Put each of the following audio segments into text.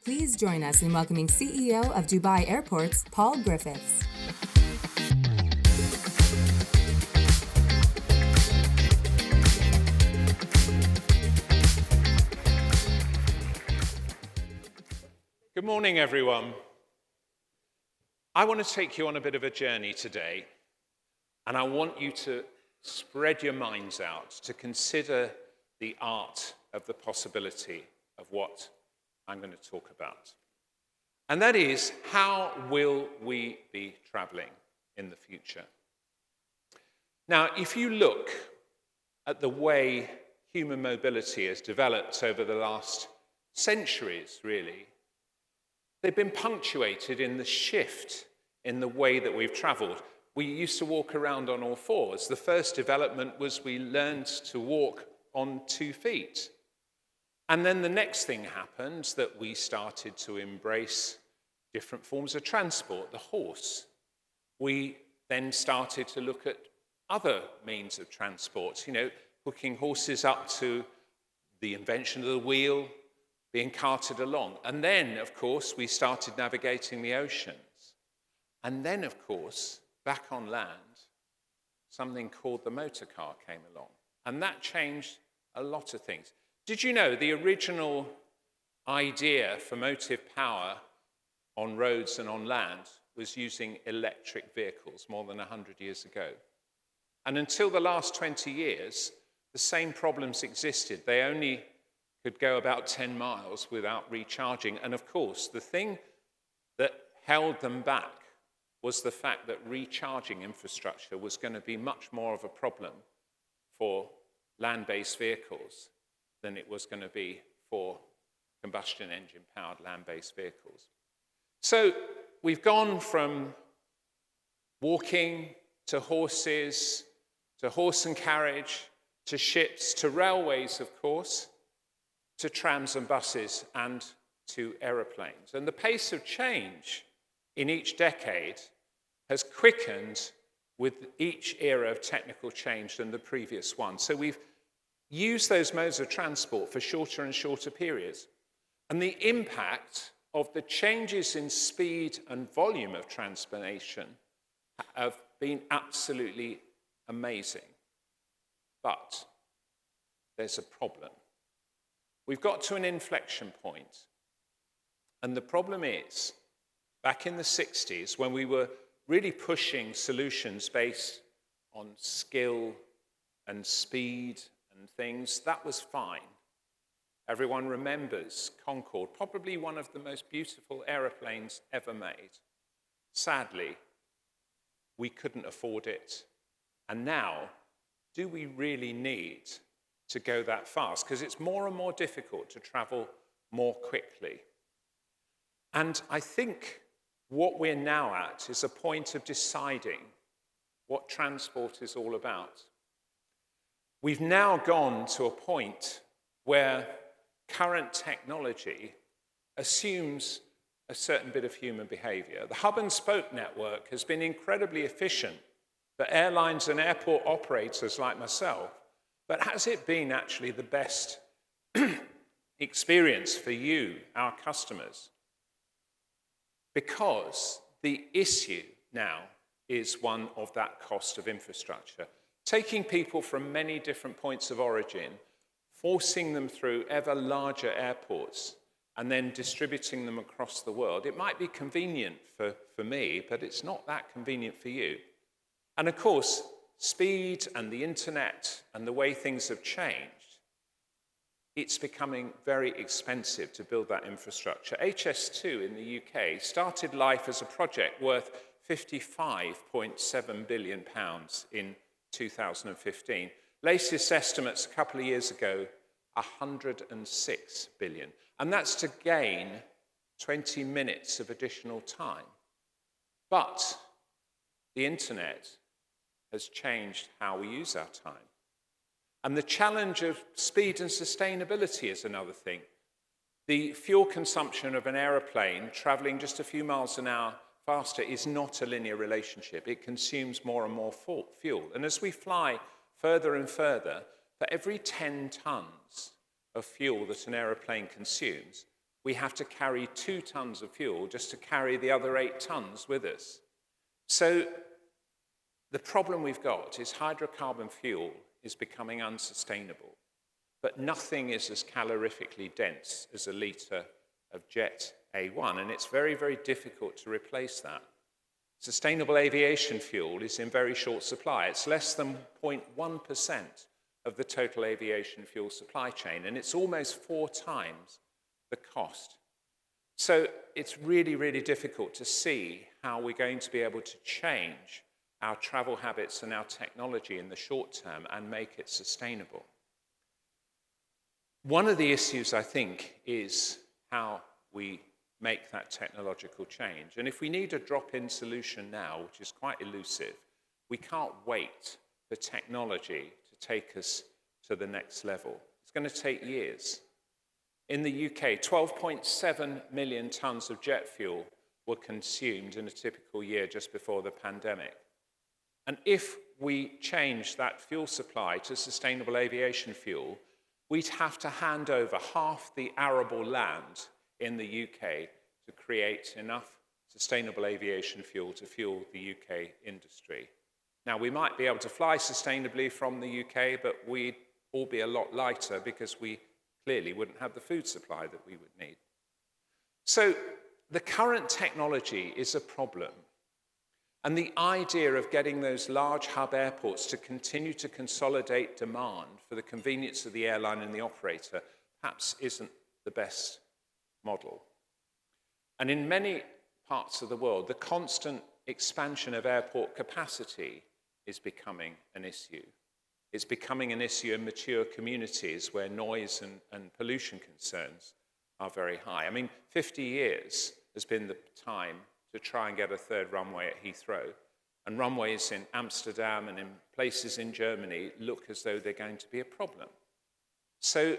Please join us in welcoming CEO of Dubai Airports, Paul Griffiths. Good morning, everyone. I want to take you on a bit of a journey today, and I want you to spread your minds out to consider the art of the possibility of what I'm going to talk about. And that is, how will we be traveling in the future? Now, if you look at the way human mobility has developed over the last centuries, really, they've been punctuated in the shift in the way that we've traveled. We used to walk around on all fours. The first development was we learned to walk on 2 feet. And then the next thing happened that we started to embrace different forms of transport, the horse. We then started to look at other means of transport, hooking horses up to the invention of the wheel, being carted along. And then, of course, we started navigating the oceans. And then, of course, back on land, something called the motor car came along. And that changed a lot of things. Did you know the original idea for motive power on roads and on land was using electric vehicles more than 100 years ago? And until the last 20 years, the same problems existed. They only could go about 10 miles without recharging. And of course, the thing that held them back was the fact that recharging infrastructure was going to be much more of a problem for land-based vehicles than it was going to be for combustion engine-powered land-based vehicles. So we've gone from walking to horses, to horse and carriage, to ships, to railways, of course, to trams and buses, and to aeroplanes. And the pace of change in each decade has quickened with each era of technical change than the previous one. So we've used those modes of transport for shorter and shorter periods. And the impact of the changes in speed and volume of transportation have been absolutely amazing. But there's a problem. We've got to an inflection point. And the problem is, back in the 60s, when we were really pushing solutions based on skill and speed and things, that was fine. Everyone remembers Concorde, probably one of the most beautiful aeroplanes ever made. Sadly, we couldn't afford it. And now, do we really need to go that fast? Because it's more and more difficult to travel more quickly. And I think what we're now at is a point of deciding what transport is all about. We've now gone to a point where current technology assumes a certain bit of human behavior. The hub and spoke network has been incredibly efficient for airlines and airport operators like myself. But has it been actually the best experience for you, our customers? Because the issue now is one of that cost of infrastructure. Taking people from many different points of origin, forcing them through ever larger airports, and then distributing them across the world. It might be convenient for me, but it's not that convenient for you. And of course, speed and the internet and the way things have changed, it's becoming very expensive to build that infrastructure. HS2 in the UK started life as a project worth £55.7 billion in 2015. Latest estimates a couple of years ago, 106 billion. And that's to gain 20 minutes of additional time. But the internet has changed how we use our time. And the challenge of speed and sustainability is another thing. The fuel consumption of an aeroplane traveling just a few miles an hour faster is not a linear relationship. It consumes more and more fuel. And as we fly further and further, for every 10 tons of fuel that an aeroplane consumes, we have to carry 2 tons of fuel just to carry the other 8 tons with us. So the problem we've got is hydrocarbon fuel is becoming unsustainable, but nothing is as calorifically dense as a litre of jet A1, and it's very, very difficult to replace that. Sustainable aviation fuel is in very short supply. It's less than 0.1% of the total aviation fuel supply chain, and it's almost 4 times the cost. So it's really, really difficult to see how we're going to be able to change our travel habits and our technology in the short term and make it sustainable. One of the issues, I think, is how we make that technological change. And if we need a drop-in solution now, which is quite elusive, we can't wait for technology to take us to the next level. It's going to take years. In the UK, 12.7 million tons of jet fuel were consumed in a typical year just before the pandemic. And if we change that fuel supply to sustainable aviation fuel, we'd have to hand over half the arable land in the UK to create enough sustainable aviation fuel to fuel the UK industry. Now, we might be able to fly sustainably from the UK, but we'd all be a lot lighter because we clearly wouldn't have the food supply that we would need. So the current technology is a problem. And the idea of getting those large hub airports to continue to consolidate demand for the convenience of the airline and the operator perhaps isn't the best model. And in many parts of the world, the constant expansion of airport capacity is becoming an issue. It's becoming an issue in mature communities where noise and pollution concerns are very high. I mean, 50 years has been the time to try and get a third runway at Heathrow. And runways in Amsterdam and in places in Germany look as though they're going to be a problem. So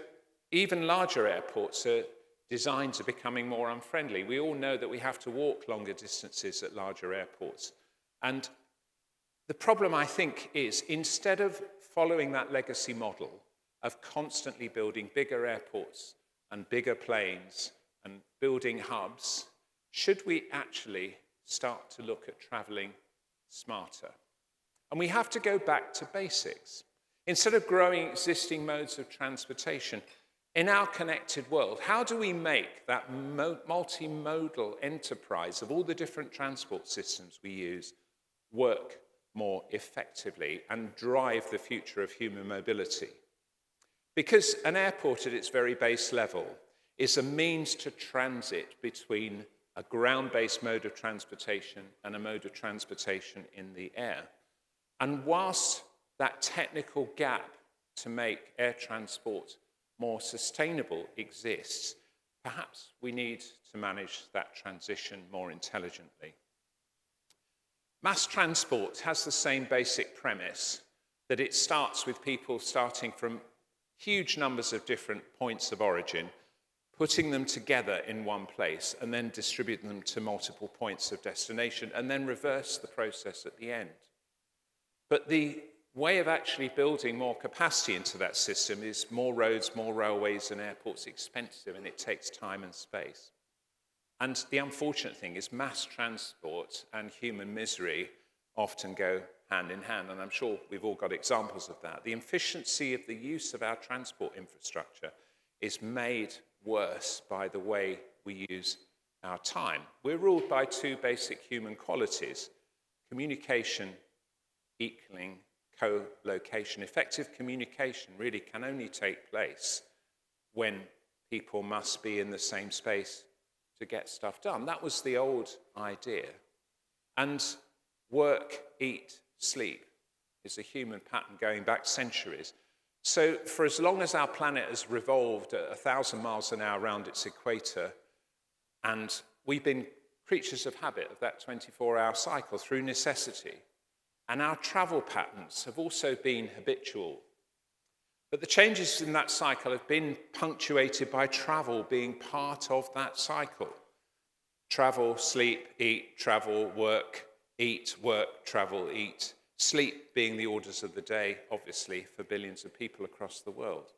even larger airports are designs are becoming more unfriendly. We all know that we have to walk longer distances at larger airports. And the problem, I think, is instead of following that legacy model of constantly building bigger airports and bigger planes and building hubs, should we actually start to look at traveling smarter? And we have to go back to basics. Instead of growing existing modes of transportation, in our connected world, how do we make that multimodal enterprise of all the different transport systems we use work more effectively and drive the future of human mobility? Because an airport at its very base level is a means to transit between a ground-based mode of transportation and a mode of transportation in the air. And whilst that technical gap to make air transport more sustainable exists, perhaps we need to manage that transition more intelligently. Mass transport has the same basic premise, that it starts with people starting from huge numbers of different points of origin, putting them together in one place, and then distributing them to multiple points of destination, and then reverse the process at the end. But the way of actually building more capacity into that system is more roads, more railways, and airports expensive, and it takes time and space. And the unfortunate thing is mass transport and human misery often go hand in hand, and I'm sure we've all got examples of that. The efficiency of the use of our transport infrastructure is made worse by the way we use our time. We're ruled by 2 basic human qualities: communication equaling co-location. Effective communication really can only take place when people must be in the same space to get stuff done. That was the old idea. And work, eat, sleep is a human pattern going back centuries. So for as long as our planet has revolved at 1,000 miles an hour around its equator, and we've been creatures of habit of that 24-hour cycle through necessity, and our travel patterns have also been habitual. But the changes in that cycle have been punctuated by travel being part of that cycle. Travel, sleep, eat, travel, work, eat, work, travel, eat. Sleep being the orders of the day, obviously, for billions of people across the world.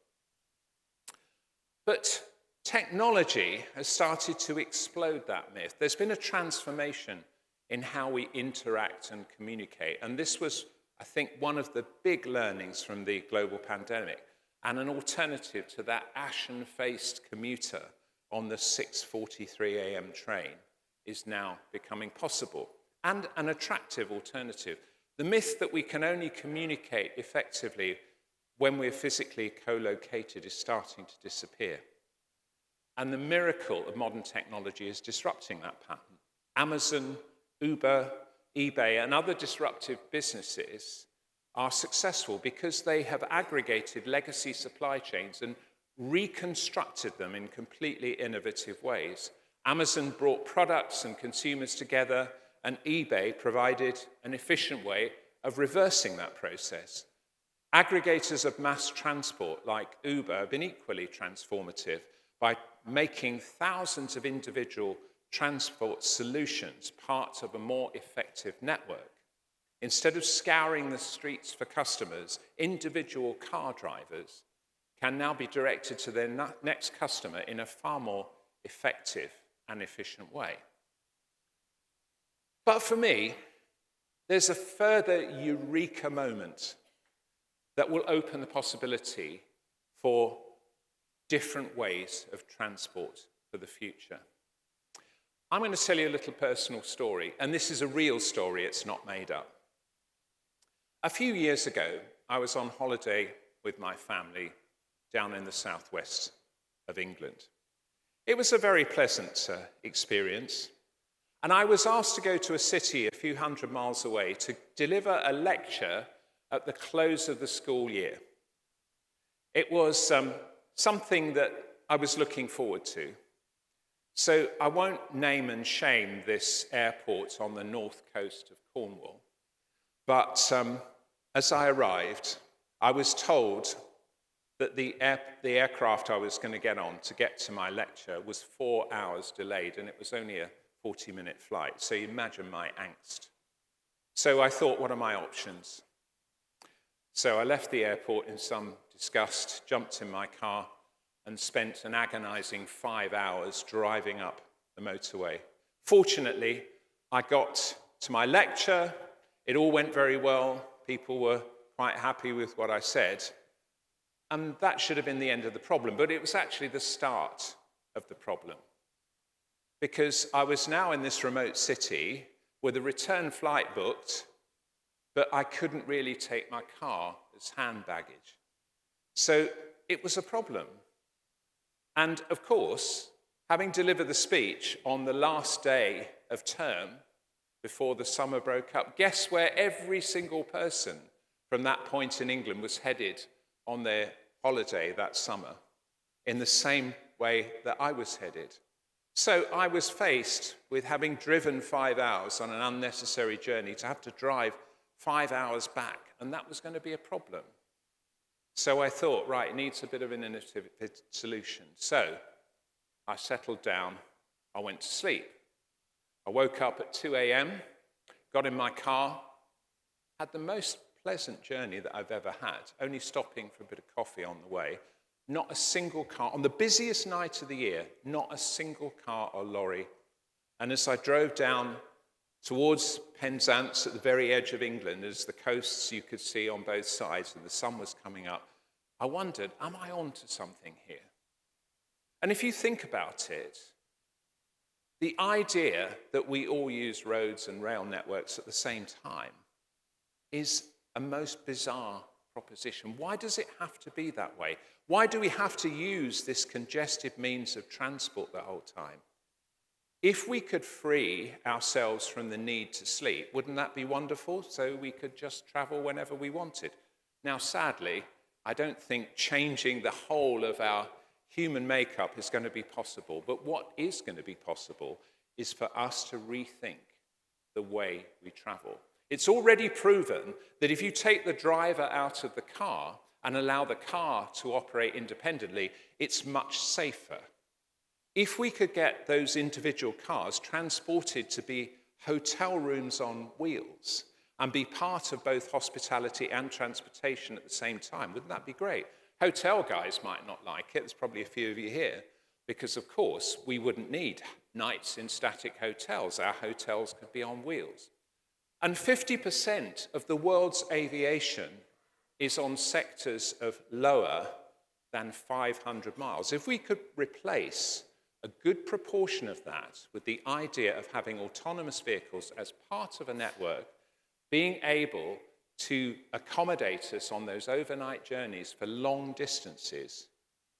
But Technology has started to explode that myth. There's been a transformation in how we interact and communicate. And this was, I think, one of the big learnings from the global pandemic, and an alternative to that ashen-faced commuter on the 6:43 a.m. train is now becoming possible, and an attractive alternative. The myth that we can only communicate effectively when we're physically co-located is starting to disappear. And the miracle of modern technology is disrupting that pattern. Amazon, Uber, eBay, and other disruptive businesses are successful because they have aggregated legacy supply chains and reconstructed them in completely innovative ways. Amazon brought products and consumers together, and eBay provided an efficient way of reversing that process. Aggregators of mass transport like Uber have been equally transformative by making thousands of individual transport solutions part of a more effective network. Instead of scouring the streets for customers, individual car drivers can now be directed to their next customer in a far more effective and efficient way. But for me, there's a further eureka moment that will open the possibility for different ways of transport for the future. I'm going to tell you a little personal story, and this is a real story, it's not made up. A few years ago, I was on holiday with my family down in the southwest of England. It was a very pleasant experience, and I was asked to go to a city a few hundred miles away to deliver a lecture at the close of the school year. It was something that I was looking forward to. So I won't name and shame this airport on the north coast of Cornwall, but as I arrived, I was told that the aircraft I was going to get on to get to my lecture was 4 hours delayed, and it was only a 40-minute flight. So you imagine my angst. So I thought, what are my options? So I left the airport in some disgust, jumped in my car, and spent an agonizing 5 hours driving up the motorway. Fortunately, I got to my lecture. It all went very well. People were quite happy with what I said. And that should have been the end of the problem, but it was actually the start of the problem. Because I was now in this remote city with a return flight booked, but I couldn't really take my car as hand baggage. So it was a problem. And of course, having delivered the speech on the last day of term before the summer broke up, guess where every single person from that point in England was headed on their holiday that summer? In the same way that I was headed. So I was faced with having driven 5 hours on an unnecessary journey to have to drive 5 hours back, and that was going to be a problem. So I thought, right, it needs a bit of an innovative solution. So I settled down, I went to sleep. I woke up at 2 a.m., got in my car, had the most pleasant journey that I've ever had, only stopping for a bit of coffee on the way. Not a single car, on the busiest night of the year, not a single car or lorry. And as I drove down towards Penzance at the very edge of England, as the coasts you could see on both sides and the sun was coming up, I wondered, am I onto something here? And if you think about it, the idea that we all use roads and rail networks at the same time is a most bizarre proposition. Why does it have to be that way? Why do we have to use this congested means of transport the whole time? If we could free ourselves from the need to sleep, wouldn't that be wonderful? So we could just travel whenever we wanted. Now, sadly, I don't think changing the whole of our human makeup is going to be possible. But what is going to be possible is for us to rethink the way we travel. It's already proven that if you take the driver out of the car and allow the car to operate independently, it's much safer. If we could get those individual cars transported to be hotel rooms on wheels and be part of both hospitality and transportation at the same time, wouldn't that be great? Hotel guys might not like it, there's probably a few of you here, because, of course, we wouldn't need nights in static hotels. Our hotels could be on wheels. And 50% of the world's aviation is on sectors of lower than 500 miles. If we could replace a good proportion of that with the idea of having autonomous vehicles as part of a network, being able to accommodate us on those overnight journeys for long distances,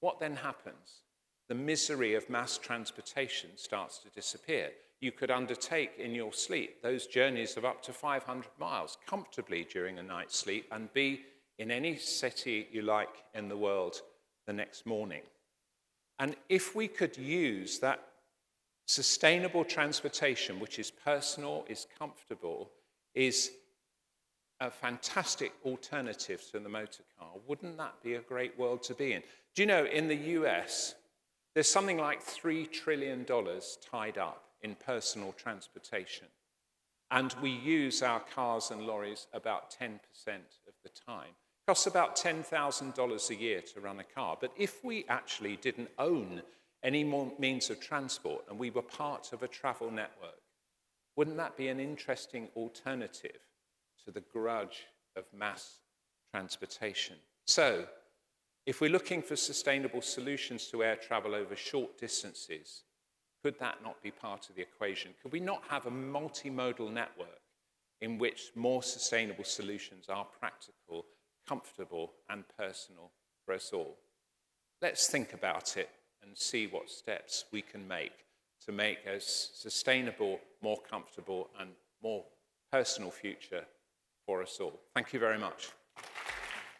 what then happens? The misery of mass transportation starts to disappear. You could undertake in your sleep those journeys of up to 500 miles comfortably during a night's sleep and be in any city you like in the world the next morning. And if we could use that sustainable transportation, which is personal, is comfortable, is a fantastic alternative to the motor car, wouldn't that be a great world to be in? Do you know, in the US, there's something like $3 trillion tied up in personal transportation. And we use our cars and lorries about 10% of the time. It costs about $10,000 a year to run a car. But if we actually didn't own any more means of transport and we were part of a travel network, wouldn't that be an interesting alternative to the grudge of mass transportation? So, if we're looking for sustainable solutions to air travel over short distances, could that not be part of the equation? Could we not have a multimodal network in which more sustainable solutions are practical, comfortable, and personal for us all? Let's think about it and see what steps we can make to make a sustainable, more comfortable, and more personal future for us all. Thank you very much.